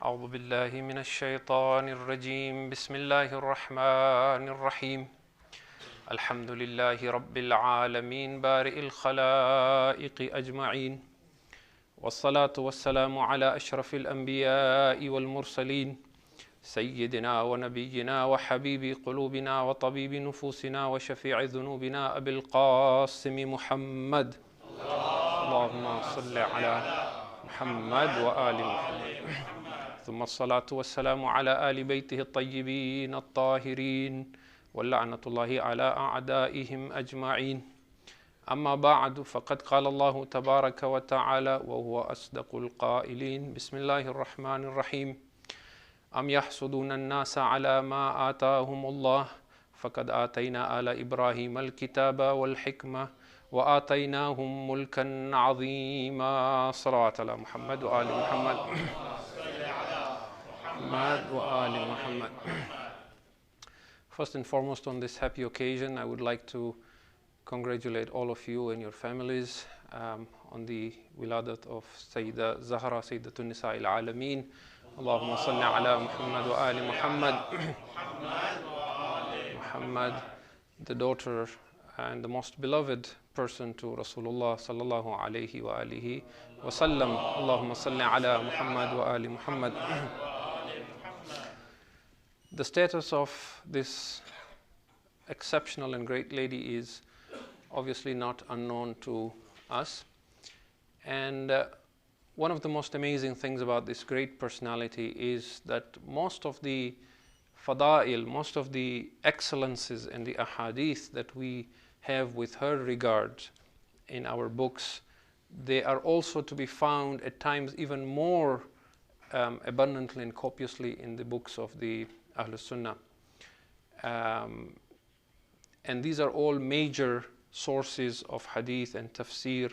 أعوذ بالله من الشيطان الرجيم بسم الله الرحمن الرحيم الحمد لله رب العالمين بارئ الخلائق أجمعين والصلاة والسلام على أشرف الأنبياء والمرسلين سيدنا ونبينا وحبيب قلوبنا وطبيب نفوسنا وشفيع ذنوبنا أبي القاسم محمد اللهم صل على محمد وآل محمد ثم الصلاة والسلام على آل بيته الطيبين الطاهرين واللعنة الله على أعدائهم أجمعين أما بعد فقد قال الله تبارك وتعالى وهو أصدق القائلين بسم الله الرحمن الرحيم أم يحسدون الناس على ما آتاهم الله فقد آتينا آل إبراهيم الكتاب والحكمة وآتيناهم ملكا عظيما صلوات على محمد وآل محمد وآل محمد. First and foremost, on this happy occasion, I would like to congratulate all of you and your families on the Wiladat of Sayyida Zahra, Sayyidatun Nisa al-Alameen. Allahumma salli ala Muhammad wa ali Muhammad. Muhammad, the daughter and the most beloved person to Rasulullah sallallahu alayhi wa alihi wa sallam. Allahumma salli ala Muhammad wa ali Muhammad. The status of this exceptional and great lady is obviously not unknown to us. And one of the most amazing things about this great personality is that most of the fada'il, most of the excellences and the ahadith that we have with her regard in our books, they are also to be found at times even more abundantly and copiously in the books of the Ahlul Sunnah. And these are all major sources of hadith and tafsir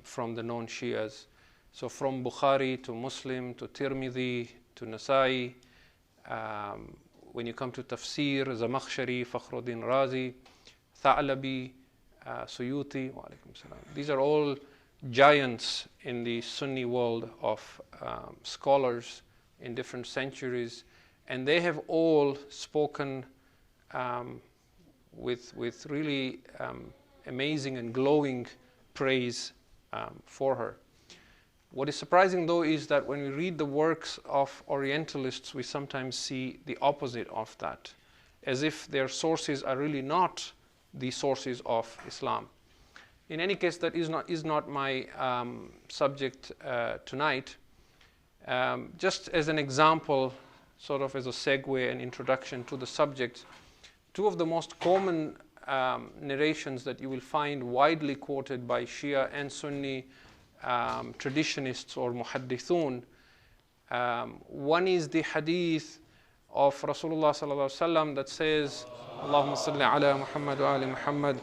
from the known Shias. So from Bukhari to Muslim to Tirmidhi to Nasai, when you come to tafsir, Zamakhshari, Fakhruddin Razi, Tha'labi, Suyuti, wa alaikum salam. These are all giants in the Sunni world of scholars in different centuries, and they have all spoken with really amazing and glowing praise for her. What is surprising though is that when we read the works of Orientalists, we sometimes see the opposite of that, as if their sources are really not the sources of Islam. In any case, that is not my subject tonight. Just as an example, sort of as a segue and introduction to the subject, two of the most common narrations that you will find widely quoted by Shia and Sunni traditionists or muhaddithun. One is the hadith of Rasulullah sallallahu alaihi wasallam that says, Allahumma salli ala Muhammad wa ali Muhammad,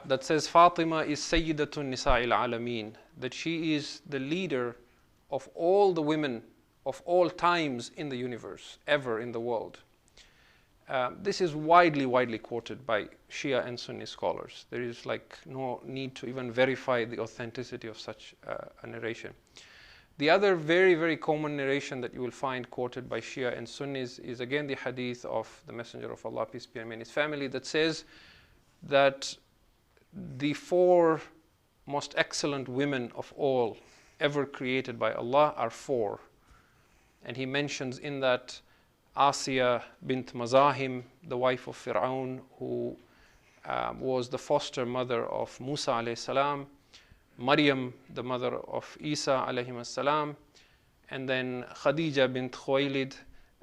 that says Fatima is Sayyidatun Nisa al-Alameen, that she is the leader of all the women of all times in the universe, ever in the world. This is widely quoted by Shia and Sunni scholars. There is like no need to even verify the authenticity of such a narration. The other very common narration that you will find quoted by Shia and Sunnis is again the hadith of the Messenger of Allah, peace be upon him and his family, that says that the four most excellent women of all ever created by Allah are four. And he mentions in that Asiya bint Mazahim, the wife of Fir'aun, who was the foster mother of Musa alayhi salam, Maryam, the mother of Isa alayhi salam, and then Khadija bint Khuwaylid,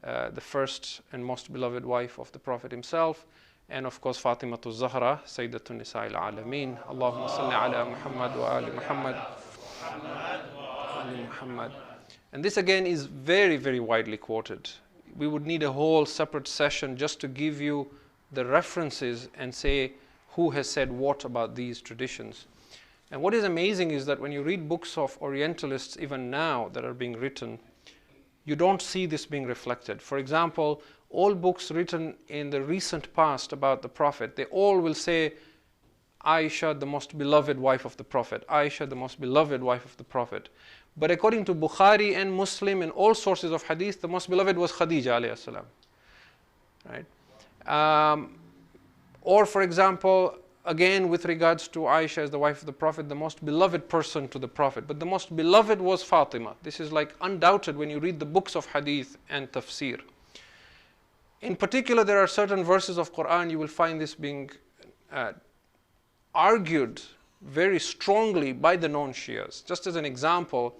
the first and most beloved wife of the Prophet himself, and of course Fatimatu Zahra, Sayyidatun Nisa al-Alameen. Allahumma salli ala Muhammad wa ali Muhammad. Ali Muhammad. And this again is very widely quoted. We would need a whole separate session just to give you the references and say who has said what about these traditions. And what is amazing is that when you read books of Orientalists even now that are being written, you don't see this being reflected. For example, all books written in the recent past about the Prophet, they all will say Aisha, the most beloved wife of the Prophet. Aisha, the most beloved wife of the Prophet. But according to Bukhari and Muslim and all sources of hadith, the most beloved was Khadija alayhi salam. Right? Or for example, again with regards to Aisha as the wife of the Prophet, the most beloved person to the Prophet. But the most beloved was Fatima. This is like undoubted when you read the books of hadith and tafsir. In particular, there are certain verses of Quran, you will find this being argued very strongly by the non-Shias. Just as an example,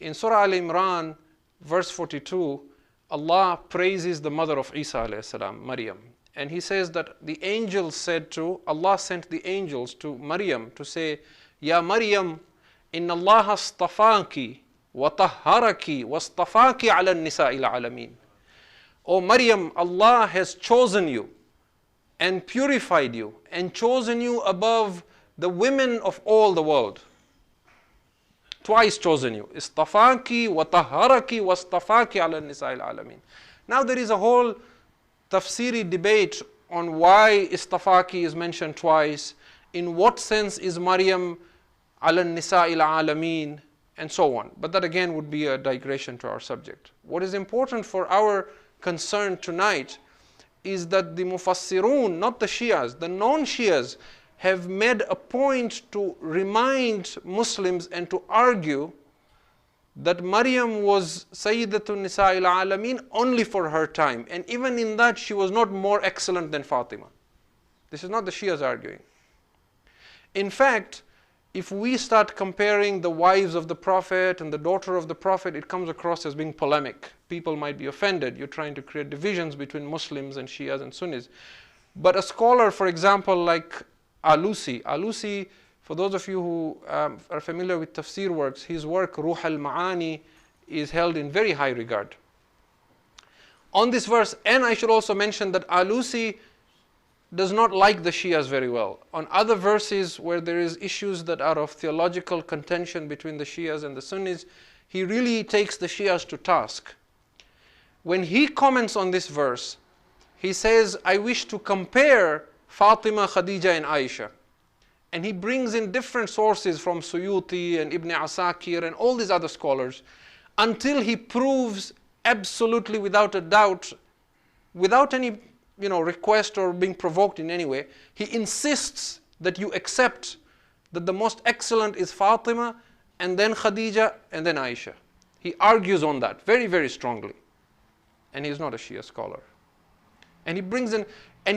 in Surah Al-Imran, verse 42, Allah praises the mother of Isa alayhi salam, Maryam. And He says that the angels said to, Allah sent the angels to Maryam to say, Ya Maryam, inna Allah astafaki wa tahharaki wa astafaki ala nisa'il alamin. O Maryam, Allah has chosen you and purified you and chosen you above the women of all the world. Twice chosen you. Istafaki wa tahharaki wa astafaki ala nisa'il alamin. Now there is a whole tafsiri debate on why istafaki is mentioned twice, in what sense is Maryam ala nisa'il alamin, and so on. But that again would be a digression to our subject. What is important for our concern tonight is that the Mufassirun, not the Shias, the non-Shias, have made a point to remind Muslims and to argue that Maryam was Sayyidatun Nisa'il Alameen only for her time. And even in that, she was not more excellent than Fatima. This is not the Shias arguing. In fact, if we start comparing the wives of the Prophet and the daughter of the Prophet, it comes across as being polemic. People might be offended. You're trying to create divisions between Muslims and Shias and Sunnis. But a scholar, for example, like Alusi, for those of you who are familiar with tafsir works, his work, Ruh al-Ma'ani, is held in very high regard. On this verse, and I should also mention that Alusi does not like the Shias very well. On other verses where there is issues that are of theological contention between the Shias and the Sunnis, he really takes the Shias to task. When he comments on this verse, he says, I wish to compare Fatima, Khadija and Aisha. And he brings in different sources from Suyuti and Ibn Asakir and all these other scholars until he proves absolutely without a doubt, without any request or being provoked in any way, he insists that you accept that the most excellent is Fatima and then Khadija and then Aisha. He argues on that very, very strongly. And he's not a Shia scholar. And he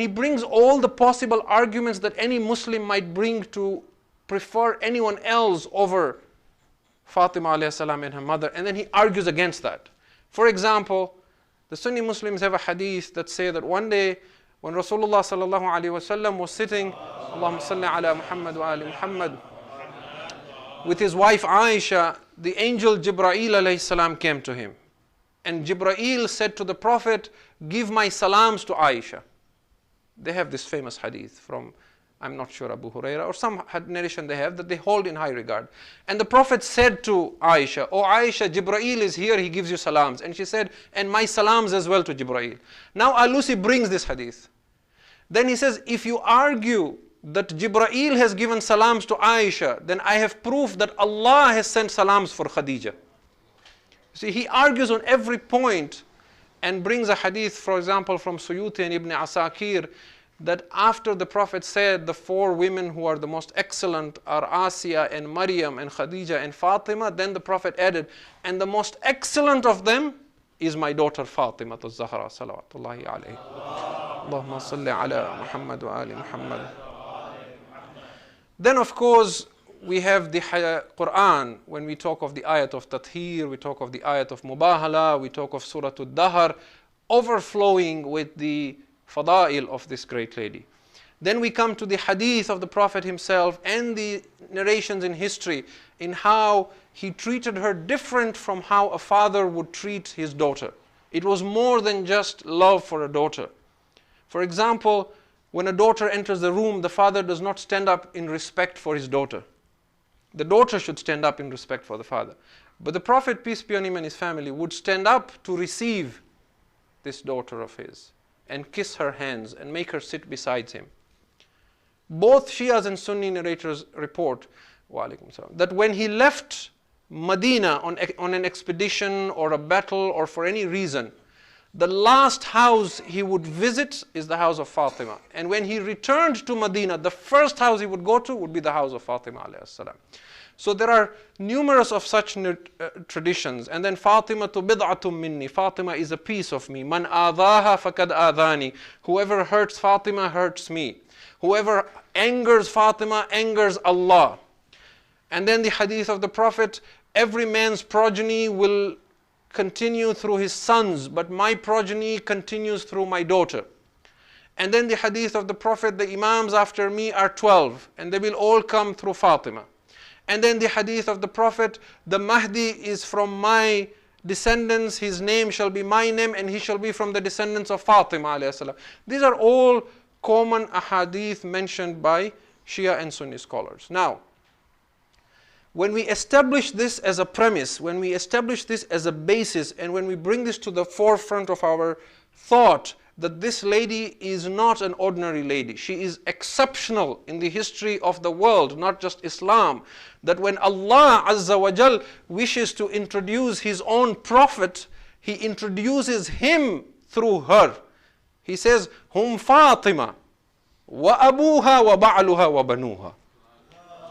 brings all the possible arguments that any Muslim might bring to prefer anyone else over Fatima alayhi salam and her mother, and then he argues against that. For example, the Sunni Muslims have a hadith that say that one day when Rasulullah sallallahu alaihi wasallam was sitting, Allahumma salli ala Muhammad wa ali Muhammad, with his wife Aisha, the angel Jibreel alayhi salam came to him. And Jibreel said to the Prophet, give my salams to Aisha. They have this famous hadith from, I'm not sure, Abu Huraira, or some narration they have that they hold in high regard. And the Prophet said to Aisha, oh Aisha, Jibreel is here, he gives you salams. And she said, and my salams as well to Jibreel. Now Alusi brings this hadith. Then he says, if you argue that Jibreel has given salams to Aisha, then I have proof that Allah has sent salams for Khadija. See, he argues on every point and brings a hadith, for example, from Suyuti and Ibn Asakir, that after the Prophet said the four women who are the most excellent are Asiya and Maryam and Khadija and Fatima, then the Prophet added, and the most excellent of them is my daughter Fatima al-Zahra, salawatullahi alayhi. Allahumma salli ala Muhammad wa ali Muhammad. Then of course, we have the Quran. When we talk of the ayat of Tathir, we talk of the ayat of Mubahala, we talk of Surah Al-Dahr, overflowing with the fada'il of this great lady. Then we come to the hadith of the Prophet himself and the narrations in history in how he treated her different from how a father would treat his daughter. It was more than just love for a daughter. For example, when a daughter enters the room, the father does not stand up in respect for his daughter. The daughter should stand up in respect for the father. But the Prophet, peace be on him and his family, would stand up to receive this daughter of his and kiss her hands and make her sit beside him. Both Shias and Sunni narrators report that when he left Medina on an expedition or a battle or for any reason, the last house he would visit is the house of Fatima. And when he returned to Medina, the first house he would go to would be the house of Fatima alayhi salam. So there are numerous of such traditions. And then Fatima tu bid'atum minni. Fatima is a piece of me. Man adaha fakad adani. Whoever hurts Fatima hurts me. Whoever angers Fatima angers Allah. And then the hadith of the Prophet, every man's progeny will continue through his sons, but my progeny continues through my daughter. And then the hadith of the Prophet, the Imams after me are 12, and they will all come through Fatima. And then the hadith of the Prophet, the Mahdi is from my descendants, his name shall be my name, and he shall be from the descendants of Fatima alayhi salam. These are all common ahadith mentioned by Shia and Sunni scholars. Now, when we establish this as a premise, when we establish this as a basis, and when we bring this to the forefront of our thought, that this lady is not an ordinary lady. She is exceptional in the history of the world, not just Islam. That when Allah Azza wa Jal wishes to introduce His own Prophet, He introduces him through her. He says, Hum Fatima, wa abuha wa ba'luha wa banuha.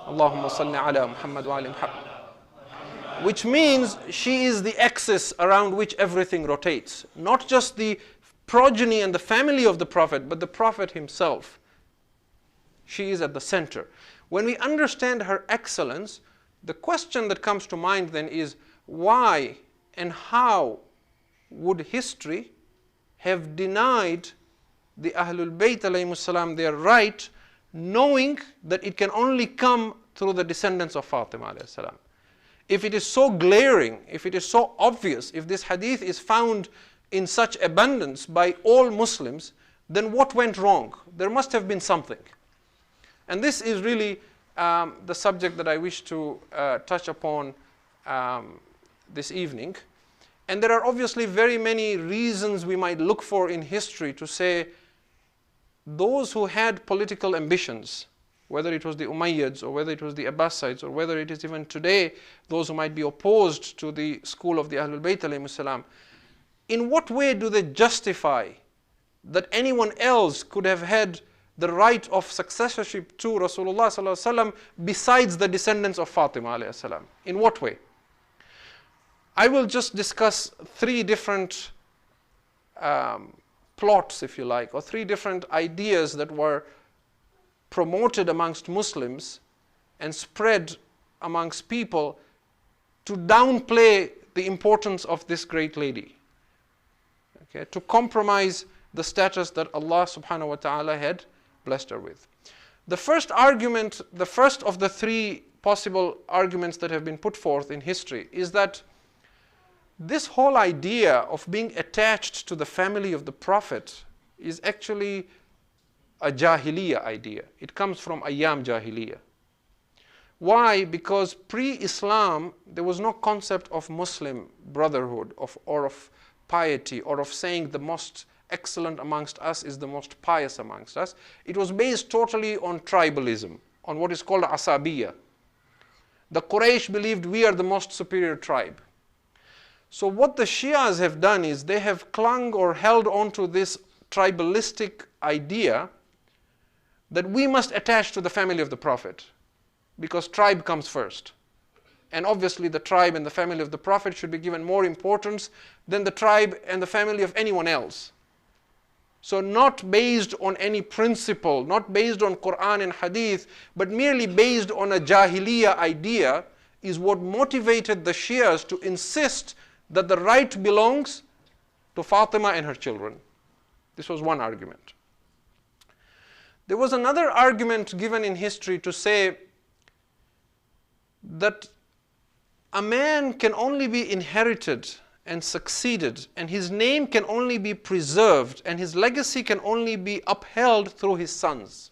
Allahumma salli ala Muhammad wa ali Muhammad. Which means she is the axis around which everything rotates. Not just the progeny and the family of the Prophet, but the Prophet himself. She is at the center. When we understand her excellence, the question that comes to mind then is, why and how would history have denied the Ahlul Bayt alayhimus salam their right, knowing that it can only come through the descendants of Fatima alayhi salam? If it is so glaring, if it is so obvious, if this hadith is found in such abundance by all Muslims, then what went wrong? There must have been something. And this is really the subject that I wish to touch upon this evening. And there are obviously very many reasons we might look for in history to say those who had political ambitions, whether it was the Umayyads or whether it was the Abbasides or whether it is even today those who might be opposed to the school of the Ahlul Bayt alayhimus salam, in what way do they justify that anyone else could have had the right of successorship to Rasulullah sallallahu alaihi wasallam besides the descendants of Fatima alayhi salam? In what way? I will just discuss three different plots, if you like, or three different ideas that were promoted amongst Muslims and spread amongst people to downplay the importance of this great lady. Okay, to compromise the status that Allah subhanahu wa ta'ala had blessed her with. The first argument, the first of the three possible arguments that have been put forth in history is that this whole idea of being attached to the family of the Prophet is actually a Jahiliyyah idea. It comes from Ayyam Jahiliyyah. Why? Because pre-Islam, there was no concept of Muslim brotherhood or of piety or of saying the most excellent amongst us is the most pious amongst us. It was based totally on tribalism, on what is called Asabiyya. The Quraysh believed we are the most superior tribe. So what the Shias have done is they have clung or held on to this tribalistic idea that we must attach to the family of the Prophet because tribe comes first. And obviously the tribe and the family of the Prophet should be given more importance than the tribe and the family of anyone else. So not based on any principle, not based on Quran and Hadith, but merely based on a Jahiliyyah idea is what motivated the Shias to insist that the right belongs to Fatima and her children. This was one argument. There was another argument given in history to say that a man can only be inherited and succeeded, and his name can only be preserved, and his legacy can only be upheld through his sons.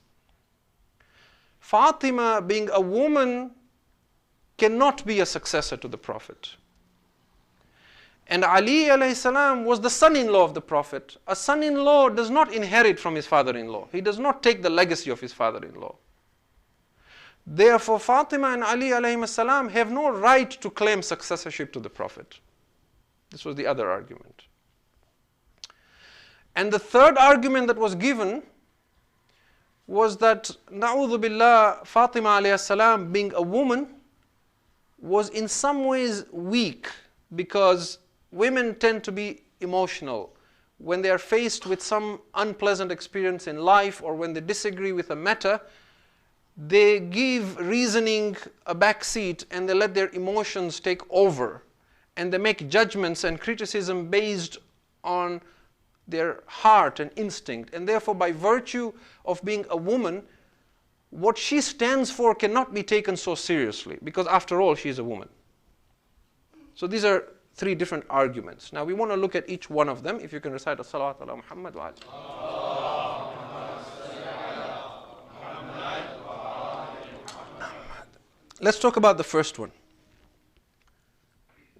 Fatima, being a woman, cannot be a successor to the Prophet. And Ali alayhi salam was the son-in-law of the Prophet. A son-in-law does not inherit from his father-in-law. He does not take the legacy of his father-in-law. Therefore, Fatima and Ali alayhi salam have no right to claim successorship to the Prophet. This was the other argument. And the third argument that was given was that, na'udhu billah, Fatima alayhi salam, being a woman, was in some ways weak, because women tend to be emotional. When they are faced with some unpleasant experience in life, or when they disagree with a matter, they give reasoning a back seat and they let their emotions take over. And they make judgments and criticism based on their heart and instinct. And therefore, by virtue of being a woman, what she stands for cannot be taken so seriously, because after all, she is a woman. So these are three different arguments. Now we want to look at each one of them. If you can recite as-salawat ala Muhammad wa ala. Let's talk about the first one.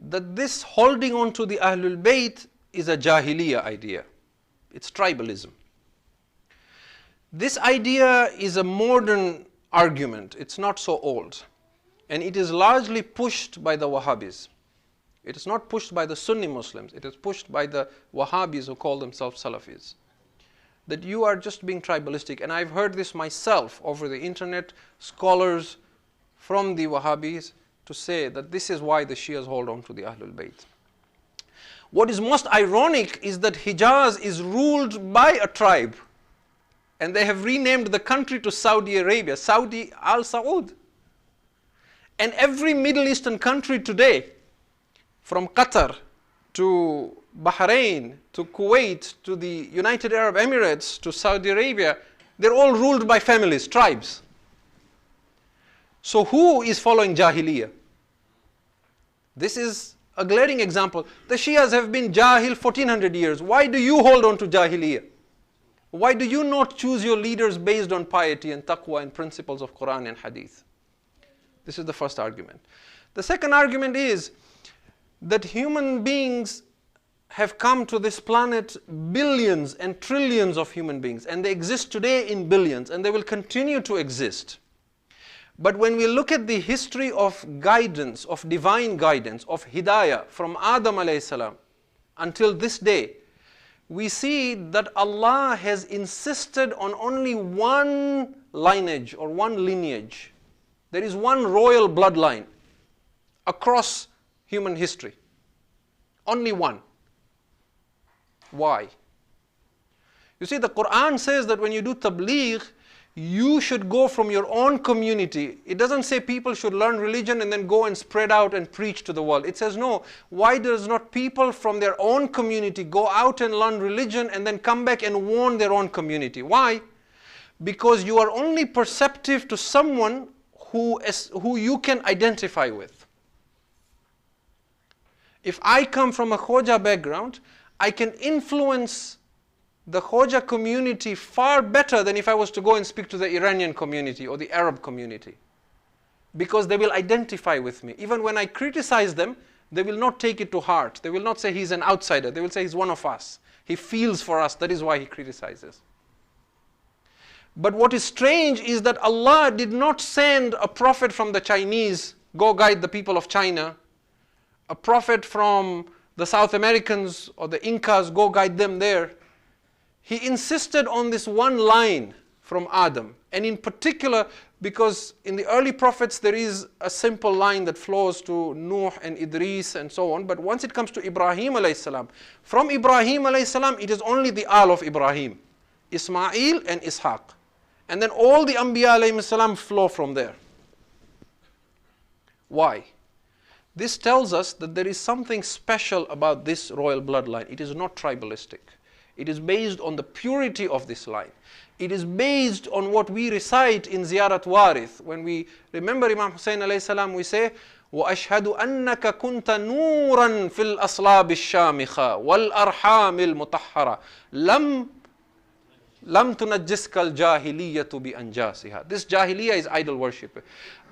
That this holding on to the Ahlul Bayt is a Jahiliyyah idea. It's tribalism. This idea is a modern argument. It's not so old. And it is largely pushed by the Wahhabis. It is not pushed by the Sunni Muslims. It is pushed by the Wahhabis who call themselves Salafis. That you are just being tribalistic. And I've heard this myself over the internet, scholars from the Wahhabis to say that this is why the Shias hold on to the Ahlul Bayt. What is most ironic is that Hijaz is ruled by a tribe. And they have renamed the country to Saudi Arabia, Saudi Al Saud. And every Middle Eastern country today, from Qatar to Bahrain to Kuwait to the United Arab Emirates to Saudi Arabia, they're all ruled by families, tribes. So who is following Jahiliyyah? This is a glaring example. The Shias have been Jahil 1400 years. Why do you hold on to Jahiliyyah? Why do you not choose your leaders based on piety and taqwa and principles of Quran and Hadith? This is the first argument. The second argument is that human beings have come to this planet, billions and trillions of human beings, and they exist today in billions, and they will continue to exist. But when we look at the history of guidance, of divine guidance, of hidayah from Adam alayhi salam until this day, we see that Allah has insisted on only one lineage or one lineage. There is one royal bloodline across human history. Only one. Why? You see, the Quran says that when you do tabligh, you should go from your own community. It doesn't say people should learn religion and then go and spread out and preach to the world. It says no. Why does not people from their own community go out and learn religion and then come back and warn their own community? Why? Because you are only perceptive to someone who you can identify with. If I come from a Khoja background, I can influence the Khoja community far better than if I was to go and speak to the Iranian community or the Arab community. Because they will identify with me. Even when I criticize them, they will not take it to heart. They will not say he's an outsider. They will say he's one of us. He feels for us. That is why he criticizes. But what is strange is that Allah did not send a prophet from the Chinese, go guide the people of China. A prophet from the South Americans or the Incas, go guide them there. He insisted on this one line from Adam. And in particular, because in the early prophets there is a simple line that flows to Nuh and Idris and so on. But once it comes to Ibrahim alayhi salam, from Ibrahim alayhi salam, it is only the Al of Ibrahim, Ismail and Ishaq. And then all the Anbiya alayhi salam flow from there. Why? This tells us that there is something special about this royal bloodline. It is not tribalistic. It is based on the purity of this line. It is based on what we recite in Ziyarat Warith. When we remember Imam Hussein alayhi salam, we say, وَأَشْهَدُ أَنَّكَ كُنْتَ نُورًا فِي الْأَصْلَابِ الشَّامِخَةِ وَالْأَرْحَامِ الْمُطَهَّرَةِ لَمْ تُنَجِّسْكَ الْجَاهِلِيَّةُ بِأَنْجَاسِهَا. This Jahiliyyah is idol worship.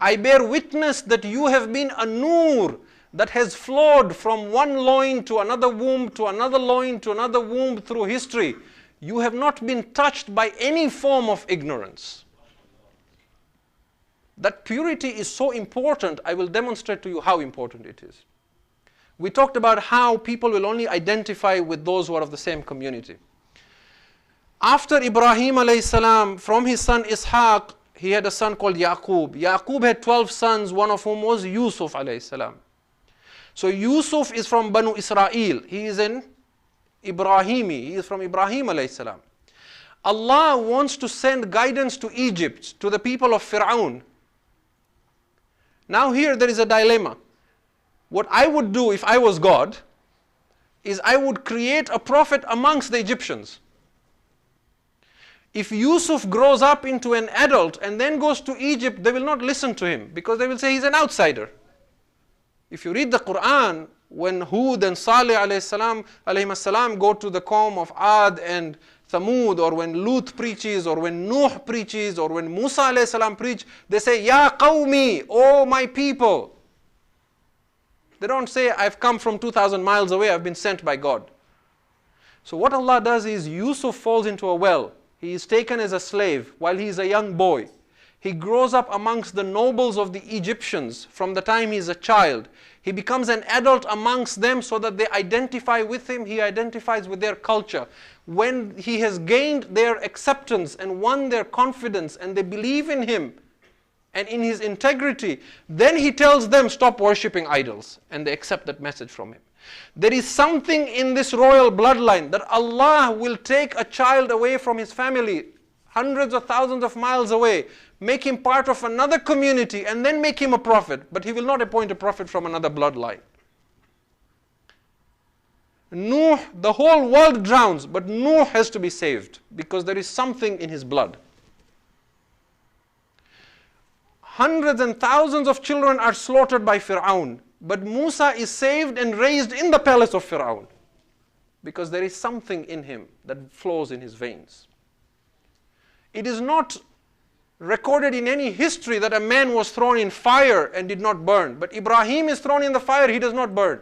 I bear witness that you have been a noor, that has flowed from one loin to another womb, to another loin, to another womb through history. You have not been touched by any form of ignorance. That purity is so important. I will demonstrate to you how important it is. We talked about how people will only identify with those who are of the same community. After Ibrahim alayhi salam, from his son Ishaq, he had a son called Yaqub. Yaqub had 12 sons, one of whom was Yusuf alayhi salam. So Yusuf is from Banu Israel. He is an Ibrahimi. He is from Ibrahim alayhi salam. Allah wants to send guidance to Egypt, to the people of Fir'aun. Now here there is a dilemma. What I would do if I was God is I would create a prophet amongst the Egyptians. If Yusuf grows up into an adult and then goes to Egypt, they will not listen to him because they will say he's an outsider. If you read the Quran, when Hud and Salih alayhi salam go to the qawm of Ad and Thamud, or when Lut preaches, or when Nuh preaches, or when Musa alayhi salam preach, they say, Ya qawmi, oh my people. They don't say, I've come from 2,000 miles away, I've been sent by God. So what Allah does is, Yusuf falls into a well. He is taken as a slave while he is a young boy. He grows up amongst the nobles of the Egyptians from the time he is a child. He becomes an adult amongst them so that they identify with him. He identifies with their culture. When he has gained their acceptance and won their confidence and they believe in him and in his integrity, then he tells them, stop worshipping idols, and they accept that message from him. There is something in this royal bloodline that Allah will take a child away from his family, hundreds of thousands of miles away, make him part of another community, and then make him a prophet. But he will not appoint a prophet from another bloodline. Nuh, the whole world drowns, but Nuh has to be saved because there is something in his blood. Hundreds and thousands of children are slaughtered by Fir'aun, but Musa is saved and raised in the palace of Fir'aun because there is something in him that flows in his veins. It is not recorded in any history that a man was thrown in fire and did not burn. But Ibrahim is thrown in the fire, he does not burn.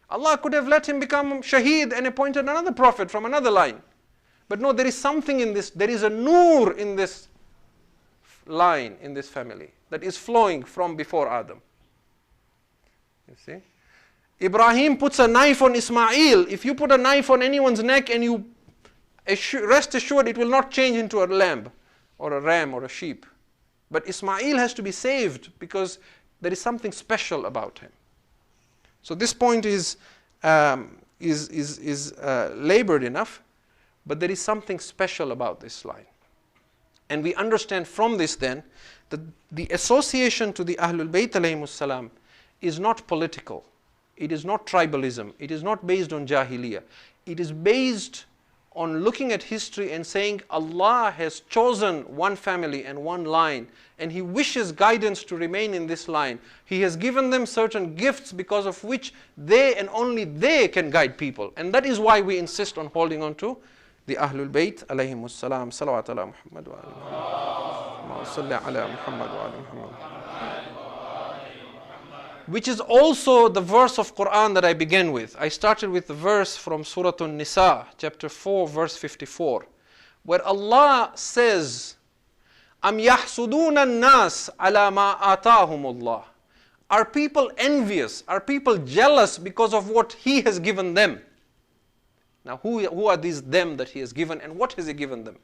Allah could have let him become shaheed and appointed another prophet from another line. But no, there is something in this. There is a nur in this line, in this family, that is flowing from before Adam. You see? Ibrahim puts a knife on Ismail. If you put a knife on anyone's neck and you rest assured it will not change into a lamb or a ram or a sheep. But Ismail has to be saved because there is something special about him. So this point is labored enough, but there is something special about this line. And we understand from this then that the association to the Ahlul Bayt alayhimus salam is not political. It is not tribalism. It is not based on Jahiliyyah. It is based on looking at history and saying Allah has chosen one family and one line and He wishes guidance to remain in this line. He has given them certain gifts because of which they and only they can guide people. And that is why we insist on holding on to the Ahlul Bayt alayhimus salam. Salawat ala Muhammad wa ala Muhammad. Ala Muhammad wa ala Muhammad. Which is also the verse of Quran that I began with. I started with the verse from Surah An-Nisa, chapter 4, verse 54, where Allah says, أَمْ يَحْسُدُونَ النَّاسَ عَلَى مَا آتَاهُمُ اللَّهُ. Are people envious? Are people jealous because of what He has given them? Now who are these them that He has given and what has He given them?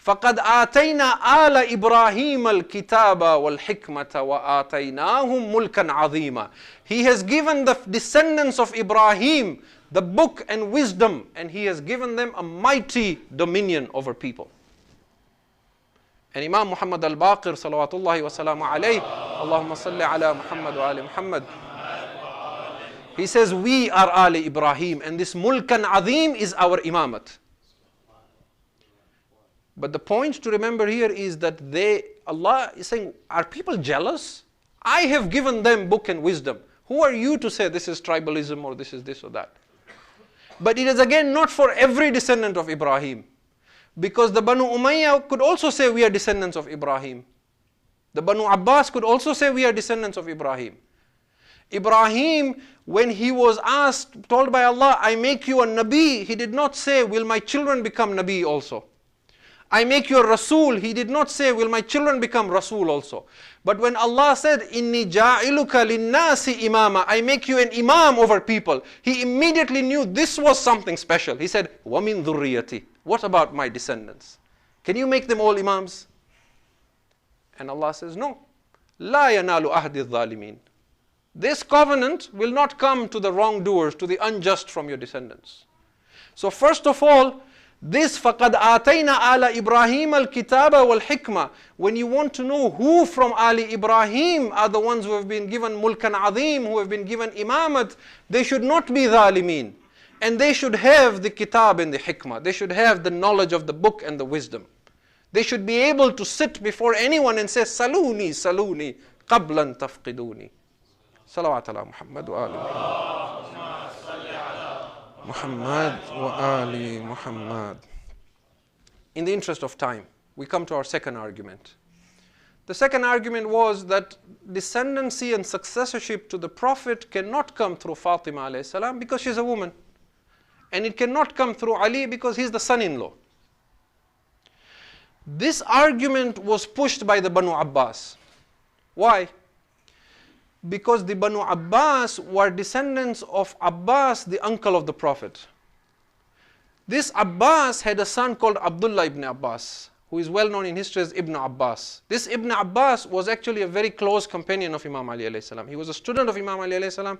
فَقَدْ آتَيْنَا آلَ إِبْرَاهِيمَ الْكِتَابَ وَالْحِكْمَةَ وَآتَيْنَاهُمْ مُلْكًا عَظِيمًا. He has given the descendants of Ibrahim the book and wisdom, and He has given them a mighty dominion over people. And Imam Muhammad al-Baqir salawatullahi wa salamu alayhi, Allahumma salli ala Muhammad wa ali Muhammad, he says, we are Ali Ibrahim, and this Mulkan Azim is our imamat. But the point to remember here is that Allah is saying, are people jealous? I have given them book and wisdom. Who are you to say this is tribalism or this is this or that? But it is again not for every descendant of Ibrahim. Because the Banu Umayyah could also say we are descendants of Ibrahim. The Banu Abbas could also say we are descendants of Ibrahim. Ibrahim, when he was told by Allah, I make you a Nabi, he did not say, will my children become Nabi also? I make you a Rasul, he did not say, will my children become Rasul also? But when Allah said, Inni ja'iluka linnasi imama, I make you an imam over people, he immediately knew this was something special. He said, wa min dhurriyati, what about my descendants? Can you make them all imams? And Allah says, no. La yanalu ahdi dhalimin. This covenant will not come to the wrongdoers, to the unjust from your descendants. So first of all, this فَقَدْ آتَيْنَا آلَ إِبْرَاهِيمَ الْكِتَابَ وَالْحِكْمَةِ. When you want to know who from Ali Ibrahim are the ones who have been given mulkan azim, who have been given imamat, they should not be dhalimin. And they should have the kitab and the hikmah. They should have the knowledge of the book and the wisdom. They should be able to sit before anyone and say, Saluni, Saluni, qablan tafqiduni. Salawat ala Muhammad wa ali Muhammad wa ali Muhammad. In the interest of time, we come to our second argument. The second argument was that descendancy and successorship to the Prophet cannot come through Fatima alayhi salam because she's a woman. And it cannot come through Ali because he's the son-in-law. This argument was pushed by the Banu Abbas. Why? Because the Banu Abbas were descendants of Abbas, the uncle of the Prophet. This Abbas had a son called Abdullah ibn Abbas, who is well known in history as Ibn Abbas. This Ibn Abbas was actually a very close companion of Imam Ali alayhi salam. He was a student of Imam Ali alayhi salam.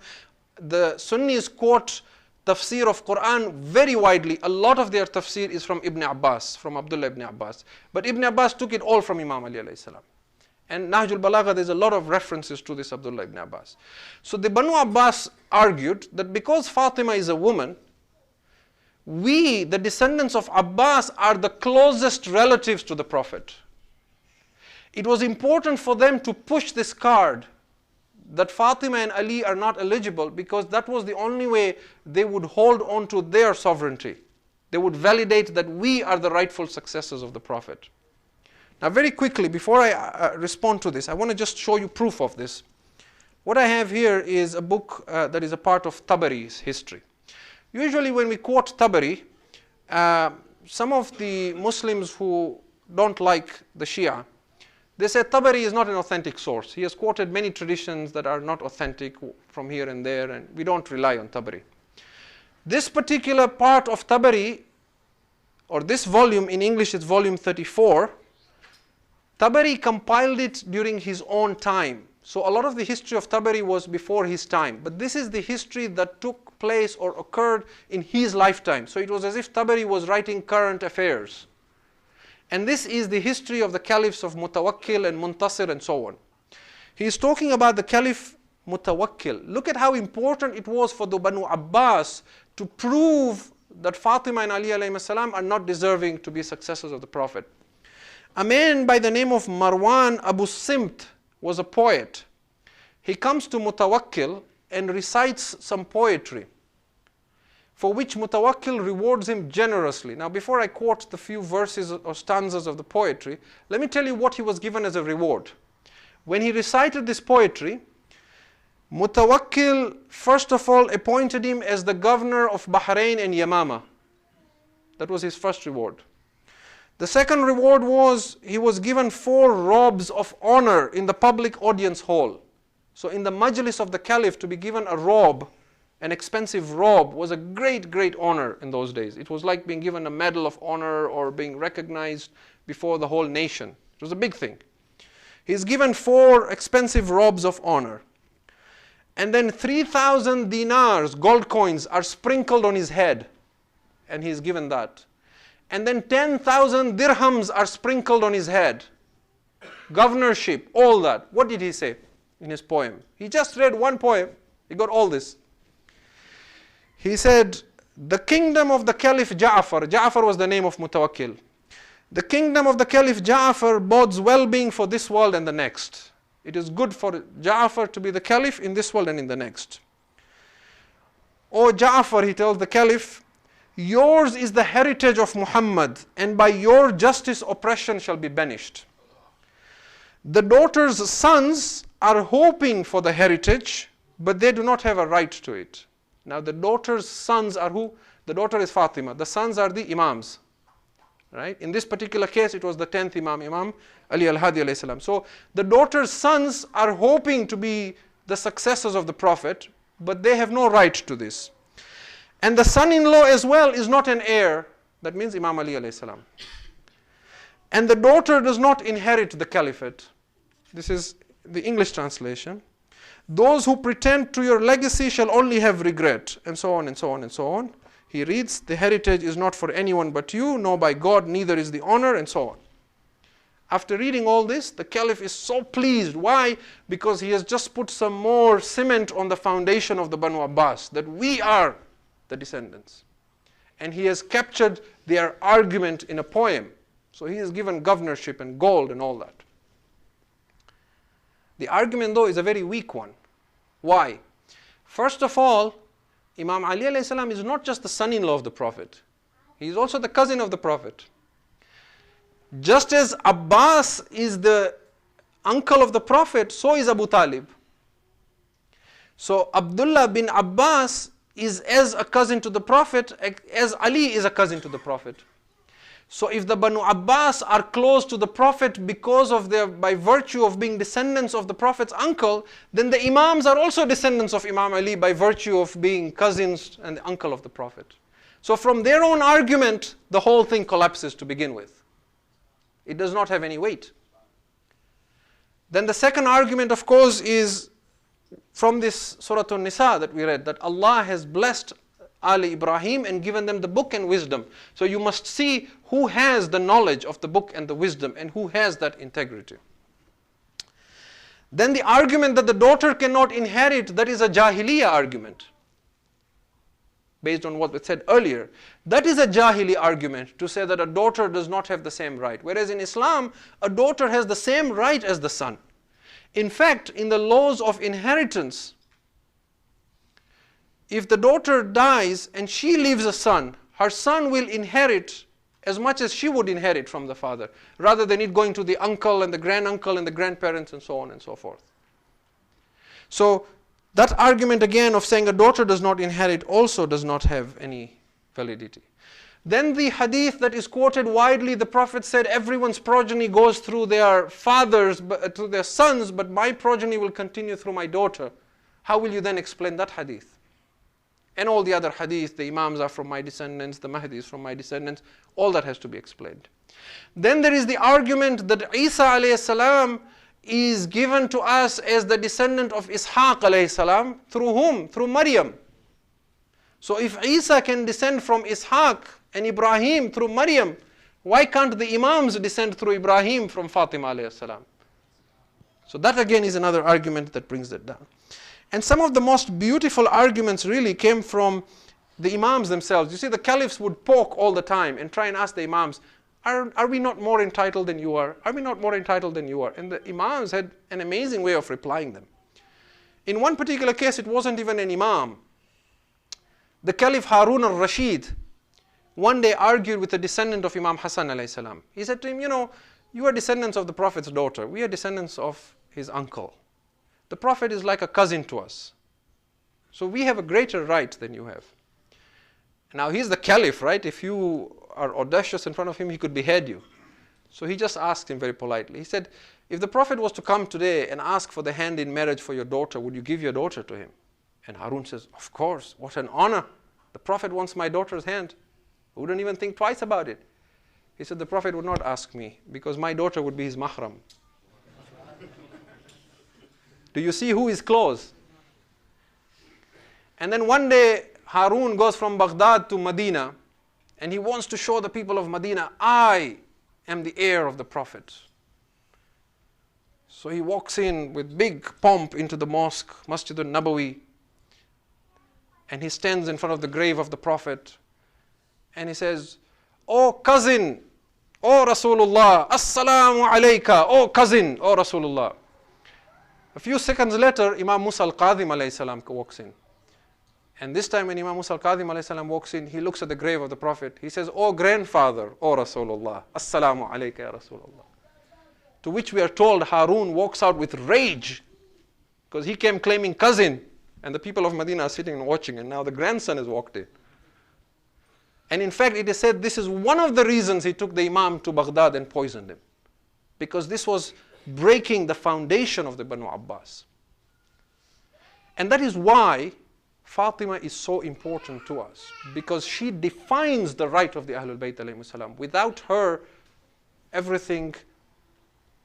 The Sunnis quote tafsir of Quran very widely. A lot of their tafsir is from Ibn Abbas, from Abdullah ibn Abbas. But Ibn Abbas took it all from Imam Ali alayhi salam. And Nahjul Balagha, there's a lot of references to this Abdullah ibn Abbas. So the Banu Abbas argued that because Fatima is a woman, we, the descendants of Abbas, are the closest relatives to the Prophet. It was important for them to push this card that Fatima and Ali are not eligible because that was the only way they would hold on to their sovereignty. They would validate that we are the rightful successors of the Prophet. Now very quickly, before I respond to this, I want to just show you proof of this. What I have here is a book that is a part of Tabari's history. Usually when we quote Tabari, some of the Muslims who don't like the Shia, they say Tabari is not an authentic source. He has quoted many traditions that are not authentic from here and there, and we don't rely on Tabari. This particular part of Tabari, or this volume, in English it's volume 34, Tabari compiled it during his own time. So a lot of the history of Tabari was before his time. But this is the history that took place or occurred in his lifetime. So it was as if Tabari was writing current affairs. And this is the history of the caliphs of Mutawakkil and Muntasir and so on. He is talking about the caliph Mutawakkil. Look at how important it was for the Banu Abbas to prove that Fatima and Ali alayhi salam are not deserving to be successors of the Prophet. A man by the name of Marwan Abu Simt was a poet. He comes to Mutawakkil and recites some poetry, for which Mutawakkil rewards him generously. Now before I quote the few verses or stanzas of the poetry, let me tell you what he was given as a reward. When he recited this poetry, Mutawakkil first of all appointed him as the governor of Bahrain and Yamama. That was his first reward. The second reward was he was given 4 robes of honor in the public audience hall. So in the majlis of the caliph, to be given a robe, an expensive robe, was a great, great honor in those days. It was like being given a medal of honor or being recognized before the whole nation. It was a big thing. He's given 4 expensive robes of honor. And then 3,000 dinars, gold coins, are sprinkled on his head. And he's given that. And then 10,000 dirhams are sprinkled on his head. Governorship, all that. What did he say in his poem? He just read one poem. He got all this. He said, the kingdom of the Caliph Jaffer. Jaffer was the name of Mutawakkil. The kingdom of the Caliph Jaffer bodes well-being for this world and the next. It is good for Jaffer to be the Caliph in this world and in the next. O Jaffer, he tells the Caliph, yours is the heritage of Muhammad, and by your justice oppression shall be banished. The daughter's sons are hoping for the heritage, but they do not have a right to it. Now the daughter's sons are who? The daughter is Fatima. The sons are the Imams. Right? In this particular case, it was the 10th Imam, Imam Ali al-Hadi alayhi salam. So the daughter's sons are hoping to be the successors of the Prophet, but they have no right to this. And the son-in-law as well is not an heir. That means Imam Ali alayhi salam. And the daughter does not inherit the caliphate. This is the English translation. Those who pretend to your legacy shall only have regret, and so on and so on and so on. He reads, the heritage is not for anyone but you, nor by God, neither is the honor, and so on. After reading all this, the caliph is so pleased. Why? Because he has just put some more cement on the foundation of the Banu Abbas, that we are the descendants. And he has captured their argument in a poem. So he has given governorship and gold and all that. The argument, though, is a very weak one. Why? First of all, Imam Ali alayhi salam is not just the son-in-law of the Prophet. He is also the cousin of the Prophet. Just as Abbas is the uncle of the Prophet, so is Abu Talib. So Abdullah bin Abbas is as a cousin to the Prophet as Ali is a cousin to the Prophet. So if the Banu Abbas are close to the Prophet because of by virtue of being descendants of the Prophet's uncle, then the Imams are also descendants of Imam Ali by virtue of being cousins and the uncle of the Prophet. So from their own argument, the whole thing collapses to begin with. It does not have any weight. Then the second argument, of course, is from this Surah An-Nisa that we read, that Allah has blessed Ali Ibrahim and given them the book and wisdom. So you must see who has the knowledge of the book and the wisdom and who has that integrity. Then the argument that the daughter cannot inherit, that is a Jahiliyyah argument. Based on what we said earlier. That is a Jahili argument to say that a daughter does not have the same right. Whereas in Islam, a daughter has the same right as the son. In fact, in the laws of inheritance, if the daughter dies and she leaves a son, her son will inherit as much as she would inherit from the father, rather than it going to the uncle and the granduncle and the grandparents and so on and so forth. So that argument again of saying a daughter does not inherit also does not have any validity. Then the hadith that is quoted widely, the Prophet said everyone's progeny goes through their fathers, through their sons, but my progeny will continue through my daughter. How will you then explain that hadith? And all the other hadith, the Imams are from my descendants, the Mahdi is from my descendants, all that has to be explained. Then there is the argument that Isa alayhi salam is given to us as the descendant of Ishaq alayhi salam, through whom? Through Maryam. So if Isa can descend from Ishaq and Ibrahim through Maryam, why can't the Imams descend through Ibrahim from Fatima alayhi salam? So that again is another argument that brings that down. And some of the most beautiful arguments really came from the Imams themselves. You see, the caliphs would poke all the time and try and ask the Imams, are we not more entitled than you are? Are we not more entitled than you are? And the Imams had an amazing way of replying them. In one particular case, it wasn't even an Imam. The Caliph Harun al-Rashid one day argued with a descendant of Imam Hassan alayhi salam. He said to him, you are descendants of the Prophet's daughter. We are descendants of his uncle. The Prophet is like a cousin to us. So we have a greater right than you have. Now he's the caliph, right? If you are audacious in front of him, he could behead you. So he just asked him very politely. He said, if the Prophet was to come today and ask for the hand in marriage for your daughter, would you give your daughter to him? And Harun says, of course, what an honor. The Prophet wants my daughter's hand. I wouldn't even think twice about it. He said, the Prophet would not ask me because my daughter would be his mahram. Do you see who is close? And then one day, Harun goes from Baghdad to Medina, and he wants to show the people of Medina, I am the heir of the Prophet. So he walks in with big pomp into the mosque, Masjid al-Nabawi, and he stands in front of the grave of the Prophet, and he says, "O cousin, O Rasulullah, Assalamu alayka, O cousin, O Rasulullah." A few seconds later, Imam Musa al-Qadhim alayhi salam walks in. And this time when Imam Musa al-Qadhim alayhi salam walks in, he looks at the grave of the Prophet. He says, "O grandfather, O Rasulullah, Assalamu alayka ya Rasulullah." To which we are told Harun walks out with rage because he came claiming cousin. And the people of Medina are sitting and watching, and now the grandson has walked in. And in fact, it is said this is one of the reasons he took the Imam to Baghdad and poisoned him. Because this was breaking the foundation of the Banu Abbas. And that is why Fatima is so important to us. Because she defines the right of the Ahlul Bayt alayhi salam. Without her, everything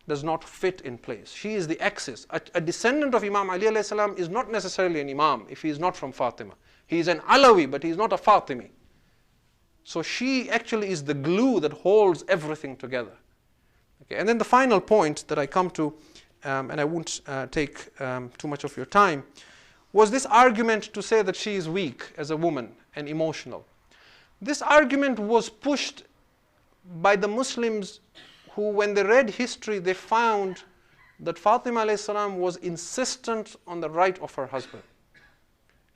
does not fit in place. She is the axis. A descendant of Imam Ali alayhi salam is not necessarily an Imam if he is not from Fatima. He is an Alawi, but he is not a Fatimi. So she actually is the glue that holds everything together. Okay, and then the final point that I come to, and I won't take too much of your time, was this argument to say that she is weak as a woman and emotional. This argument was pushed by the Muslims who, when they read history, they found that Fatima alayhi salam was insistent on the right of her husband.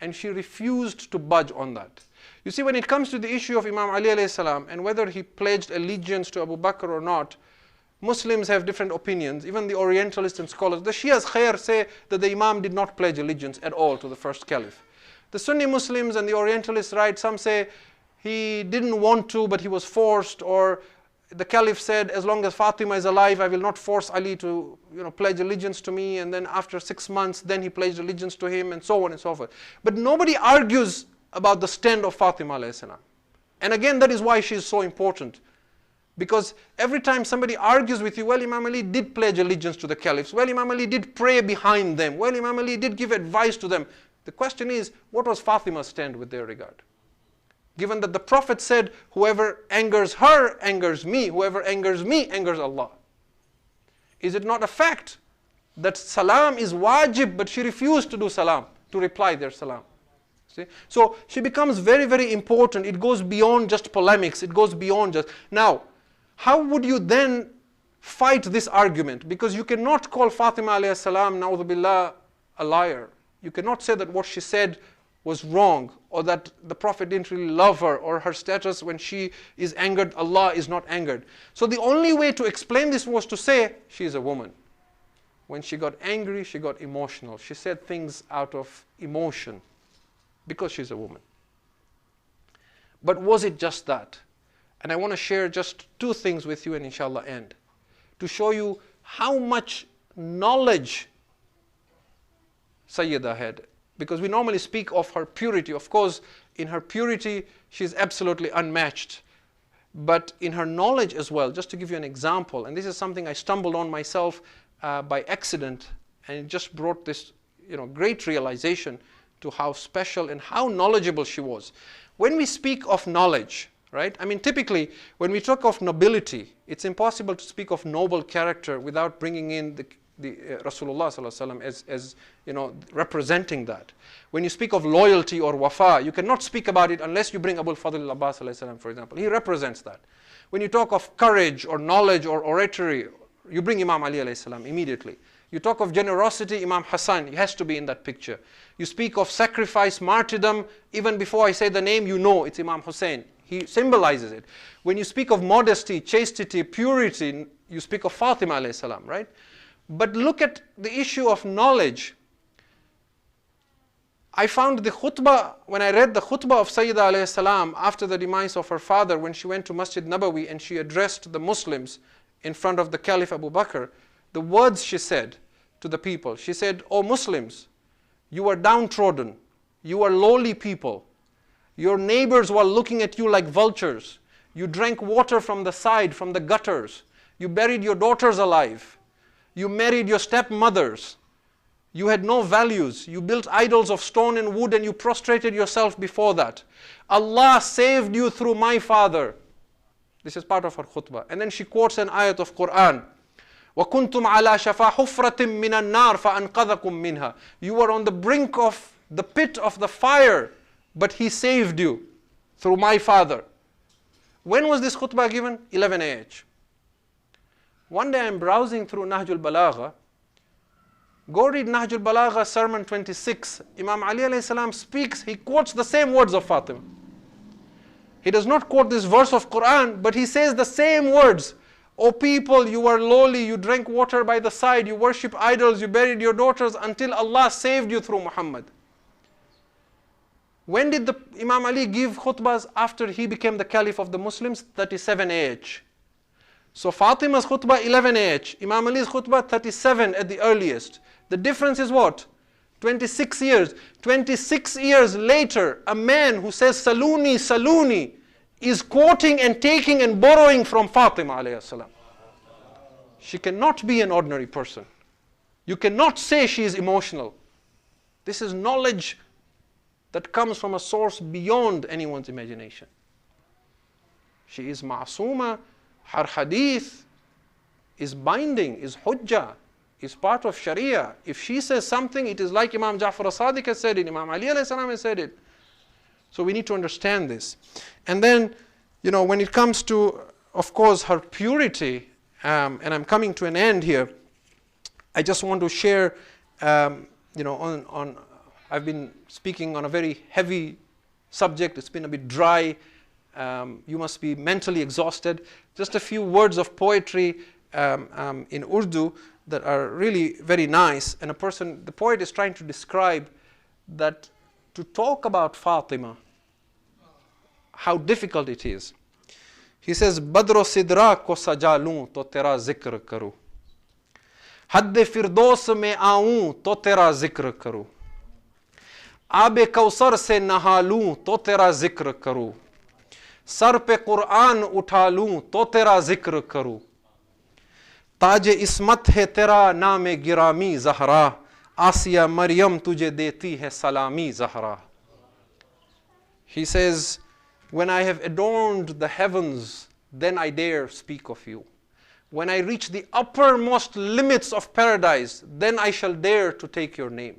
And she refused to budge on that. You see, when it comes to the issue of Imam Ali alayhi salam and whether he pledged allegiance to Abu Bakr or not, Muslims have different opinions. Even the Orientalists and scholars. The Shias Khair say that the Imam did not pledge allegiance at all to the first Caliph. The Sunni Muslims and the Orientalists write, some say he didn't want to, but he was forced, or the Caliph said, as long as Fatima is alive, I will not force Ali to pledge allegiance to me. And then after 6 months, then he pledged allegiance to him, and so on and so forth. But nobody argues about the stand of Fatima alayhi salam. And again, that is why she is so important. Because every time somebody argues with you, well, Imam Ali did pledge allegiance to the caliphs. Well, Imam Ali did pray behind them. Well, Imam Ali did give advice to them. The question is, what was Fatima's stand with their regard? Given that the Prophet said, whoever angers her, angers me. Whoever angers me, angers Allah. Is it not a fact that salam is wajib, but she refused to do salam, to reply their salam? See? So she becomes very, very important. It goes beyond just polemics. It goes beyond just... Now, how would you then fight this argument? Because you cannot call Fatima alayhi salam, na'udhu billah, a liar. You cannot say that what she said was wrong, or that the Prophet didn't really love her, or her status when she is angered, Allah is not angered. So the only way to explain this was to say, she is a woman. When she got angry, she got emotional. She said things out of emotion, because she's a woman. But was it just that? And I want to share just 2 things with you and inshallah end. To show you how much knowledge Sayyida had. Because we normally speak of her purity. Of course, in her purity, she's absolutely unmatched. But in her knowledge as well, just to give you an example, and this is something I stumbled on myself by accident, and it just brought this great realization to how special and how knowledgeable she was. When we speak of knowledge, right? I mean, typically, when we talk of nobility, it's impossible to speak of noble character without bringing in the Rasulullah sallallahu alaihi wasallam as representing that. When you speak of loyalty or wafa, you cannot speak about it unless you bring Abul Fadl al-Abbas alayhi salam, for example. He represents that. When you talk of courage or knowledge or oratory, you bring Imam Ali alayhi salam immediately. You talk of generosity, Imam Hassan, he has to be in that picture. You speak of sacrifice, martyrdom, even before I say the name, you know it's Imam Hussein. He symbolizes it. When you speak of modesty, chastity, purity, you speak of Fatima alayhi salam, right? But look at the issue of knowledge. I found the khutbah, when I read the khutbah of Sayyida alayhi salam after the demise of her father, when she went to Masjid Nabawi and she addressed the Muslims in front of the Caliph Abu Bakr, the words she said to the people, she said, "O Muslims, you are downtrodden, you are lowly people. Your neighbors were looking at you like vultures. You drank water from the side, from the gutters. You buried your daughters alive. You married your stepmothers. You had no values. You built idols of stone and wood and you prostrated yourself before that. Allah saved you through my father." This is part of her khutbah. And then she quotes an ayat of Quran. وَكُنْتُمْ عَلَى شَفَا حُفْرَةٍ مِّنَ النَّارِ فَأَنْقَذَكُمْ مِنْهَا. You were on the brink of the pit of the fire, but he saved you through my father. When was this khutbah given? 11 AH. One day I'm browsing through Nahjul Balagha. Go read Nahjul Balagha, Sermon 26. Imam Ali alayhi salam speaks, he quotes the same words of Fatima. He does not quote this verse of Quran, but he says the same words. "O people, you are lowly, you drank water by the side, you worship idols, you buried your daughters until Allah saved you through Muhammad." When did the Imam Ali give khutbahs after he became the Caliph of the Muslims? 37 AH. So Fatima's khutbah 11 AH. Imam Ali's khutbah 37 at the earliest. The difference is what? 26 years. 26 years later, a man who says Saluni, Saluni is quoting and taking and borrowing from Fatima alayhi salam. She cannot be an ordinary person. You cannot say she is emotional. This is knowledge that comes from a source beyond anyone's imagination. She is ma'asuma. Her hadith is binding, is hujjah, is part of Sharia. If she says something, it is like Imam Jaffer as-Sadiq has said it, Imam Ali alayhi salam has said it. So we need to understand this. And then, when it comes to, of course, her purity, and I'm coming to an end here, I just want to share, I've been speaking on a very heavy subject. It's been a bit dry. You must be mentally exhausted. Just a few words of poetry in Urdu that are really very nice. And the poet is trying to describe that to talk about Fatima, how difficult it is. He says, Badro sidra ko saja loon to tera zikr karu. Hadde firdos mein aun to tera zikr karu. Aabe kausar se naha loon to tera zikr karu. Sir पे कुरान उठा लूं तो तेरा जिक्र करूं ताजे इस्मत है तेरा नाम गिरामी ज़हरा आसिया मरियम तुझे देती है सलामी Zahra. He says, when I have adorned the heavens, then I dare speak of you. When I reach the uppermost limits of paradise, then I shall dare to take your name.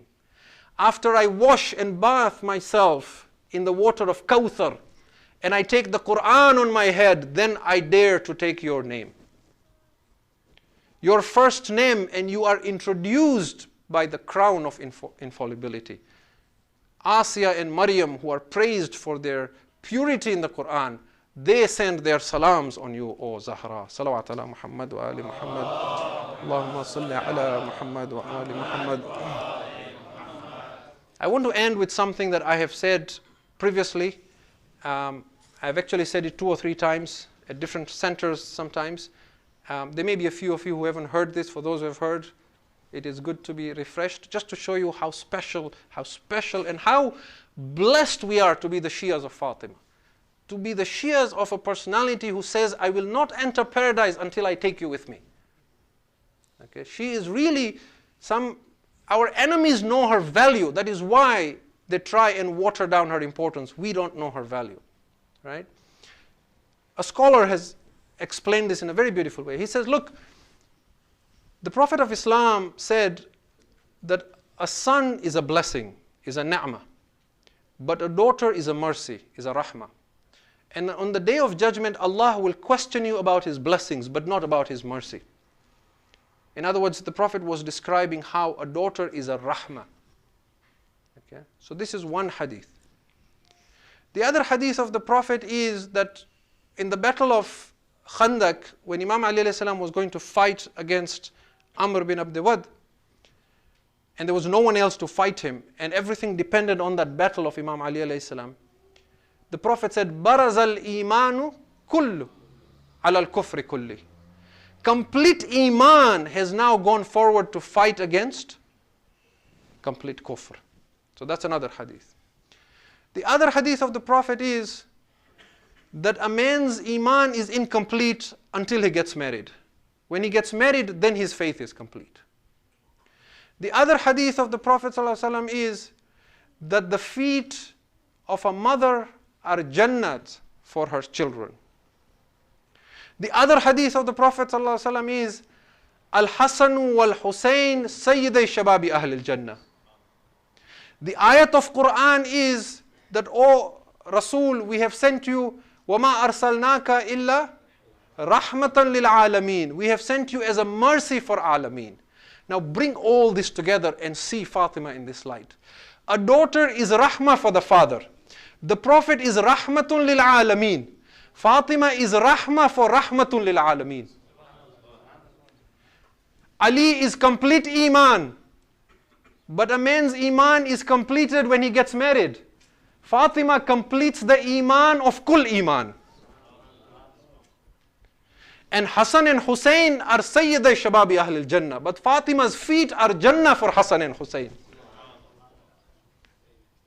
After I wash and bath myself in the water of Kawthar, and I take the Quran on my head, then I dare to take your name. Your first name, and you are introduced by the crown of infallibility. Asiya and Maryam, who are praised for their purity in the Quran, they send their salams on you, O Zahra. Salawat ala Muhammad wa ali Muhammad. Allahumma salli ala Muhammad wa ali Muhammad. I want to end with something that I have said previously. I've actually said it 2 or 3 times at different centers sometimes. There may be a few of you who haven't heard this. For those who have heard, it is good to be refreshed, just to show you how special and how blessed we are to be the Shias of Fatima. To be the Shias of a personality who says, I will not enter paradise until I take you with me. Okay? She is really our enemies know her value. That is why they try and water down her importance. We don't know her value, right? A scholar has explained this in a very beautiful way. He says, look, the Prophet of Islam said that a son is a blessing, is a ni'mah, but a daughter is a mercy, is a rahmah. And on the day of judgment, Allah will question you about His blessings, but not about His mercy. In other words, the Prophet was describing how a daughter is a rahmah. Okay? So this is one hadith. The other hadith of the Prophet is that in the battle of Khandak, when Imam Ali alayhi salam was going to fight against Amr bin Abd Wad, and there was no one else to fight him, and everything depended on that battle of Imam Ali alayhi salam, the Prophet said, Barazal imanu kullu ala al-kufri kulli. Complete iman has now gone forward to fight against complete kufr. So that's another hadith. The other hadith of the Prophet is that a man's iman is incomplete until he gets married. When he gets married, then his faith is complete. The other hadith of the Prophet ﷺ is that the feet of a mother are Jannat for her children. The other hadith of the Prophet ﷺ is Al-Hasan wal-Husayn Sayyida Shababi Ahl al-Jannah. The ayat of Quran is that, O Rasul, we have sent you وَمَا أَرْسَلْنَاكَ إِلَّا رَحْمَةً لِلْعَالَمِينَ. We have sent you as a mercy for Alameen. Now bring all this together and see Fatima in this light. A daughter is rahmah for the father. The Prophet is rahmatun lil alameen. Fatima is rahmah for rahmatun lil alameen. Ali is complete iman. But a man's iman is completed when he gets married. Fatima completes the iman of kul iman. And Hassan and Hussein are Sayyida Shababi Ahlul Jannah. But Fatima's feet are Jannah for Hassan and Hussein.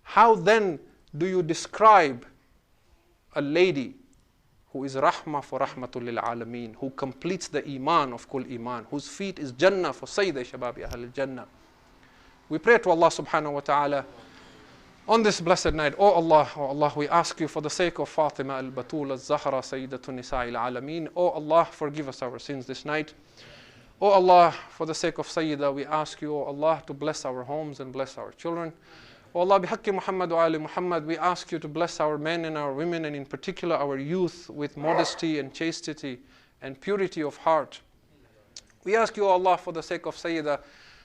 How then do you describe a lady who is Rahmah for Rahmatul lil Alameen, who completes the Iman of Kul Iman, whose feet is Jannah for Sayyida Shababi Ahlul Jannah? We pray to Allah subhanahu wa ta'ala on this blessed night, oh Allah, we ask you for the sake of Fatima al-Batul al-Zahra, Sayyidatun Nisa'i al-Alameen, oh Allah, forgive us our sins this night. Oh Allah, for the sake of Sayyida, we ask you, oh Allah, to bless our homes and bless our children. Oh Allah, bihaqqi Muhammad wa ali Muhammad, we ask you to bless our men and our women, and in particular our youth, with modesty and chastity and purity of heart. We ask you, oh Allah, for the sake of Sayyida,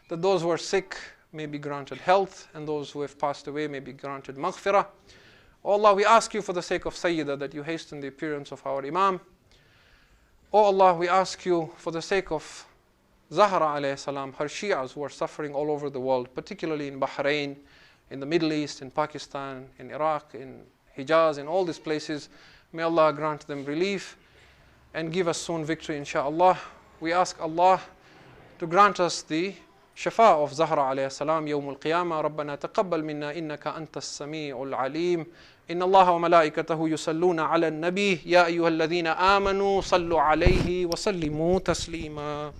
that those who are sick may be granted health, and those who have passed away may be granted maghfirah. Oh Allah, we ask you for the sake of Sayyida that you hasten the appearance of our Imam. Oh Allah, we ask you for the sake of Zahra alayhi salam, her Shias who are suffering all over the world, particularly in Bahrain, in the Middle East, in Pakistan, in Iraq, in Hijaz, in all these places. May Allah grant them relief and give us soon victory, inshaAllah. We ask Allah to grant us the شفاء of Zahra عليه السلام يوم القيامة. ربنا تقبل منا إنك أنت السميع العليم. إن الله وملائكته يصلون على النبي يا أيها الذين آمنوا صلوا عليه وسلموا تسليما.